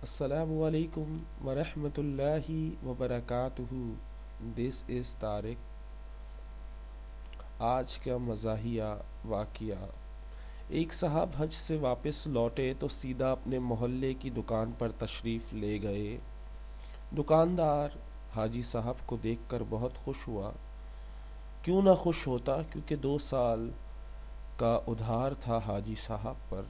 السلام علیکم ورحمۃ اللہ وبرکاتہ. دس از طارق. آج کا مزاحیہ واقعہ. ایک صاحب حج سے واپس لوٹے تو سیدھا اپنے محلے کی دکان پر تشریف لے گئے. دکاندار حاجی صاحب کو دیکھ کر بہت خوش ہوا. کیوں نہ خوش ہوتا، کیونکہ 2 سال کا ادھار تھا حاجی صاحب پر.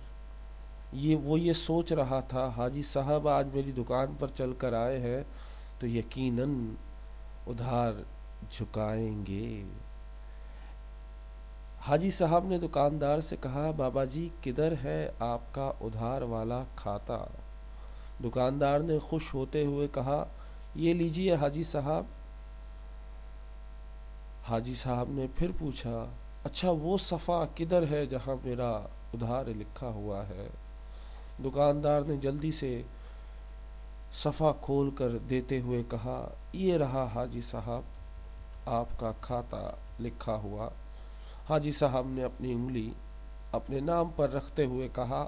وہ یہ سوچ رہا تھا، حاجی صاحب آج میری دکان پر چل کر آئے ہیں تو یقیناً ادھار جھکائیں گے. حاجی صاحب نے دکاندار سے کہا، بابا جی کدھر ہے آپ کا ادھار والا کھاتا؟ دکاندار نے خوش ہوتے ہوئے کہا، یہ لیجئے حاجی صاحب. حاجی صاحب نے پھر پوچھا، اچھا وہ صفحہ کدھر ہے جہاں میرا ادھار لکھا ہوا ہے؟ دکاندار نے جلدی سے صفحہ کھول کر دیتے ہوئے کہا، یہ رہا حاجی صاحب آپ کا کھاتا لکھا ہوا. حاجی صاحب نے اپنی انگلی اپنے نام پر رکھتے ہوئے کہا،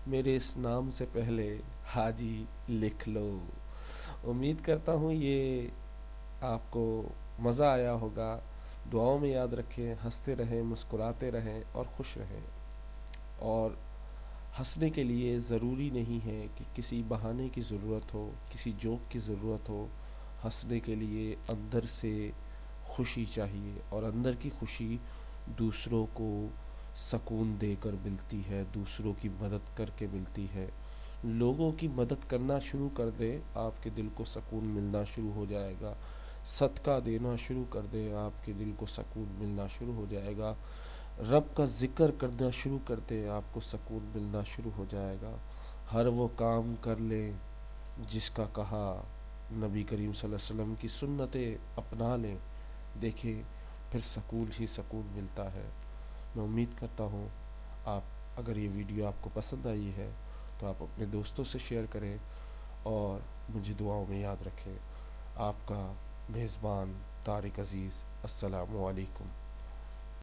میرے اس نام سے پہلے حاجی لکھ لو. امید کرتا ہوں یہ آپ کو مزہ آیا ہوگا. دعاؤں میں یاد رکھیں، ہنستے رہیں، مسکراتے رہیں اور خوش رہیں. اور ہنسنے کے لیے ضروری نہیں ہے کہ کسی بہانے کی ضرورت ہو، کسی جوک کی ضرورت ہو. ہنسنے کے لیے اندر سے خوشی چاہیے، اور اندر کی خوشی دوسروں کو سکون دے کر ملتی ہے، دوسروں کی مدد کر کے ملتی ہے. لوگوں کی مدد کرنا شروع کر دے، آپ کے دل کو سکون ملنا شروع ہو جائے گا. صدقہ دینا شروع کر دے، آپ کے دل کو سکون ملنا شروع ہو جائے گا. رب کا ذکر کرنا شروع کر دے، آپ کو سکون ملنا شروع ہو جائے گا. ہر وہ کام کر لیں جس کا کہا نبی کریم صلی اللہ علیہ وسلم کی سنتیں اپنا لیں، دیکھیں پھر سکون ہی سکون ملتا ہے. میں امید کرتا ہوں اگر یہ ویڈیو آپ کو پسند آئی ہے تو آپ اپنے دوستوں سے شیئر کریں اور مجھے دعاؤں میں یاد رکھیں. آپ کا میزبان طارق عزیز. السلام علیکم.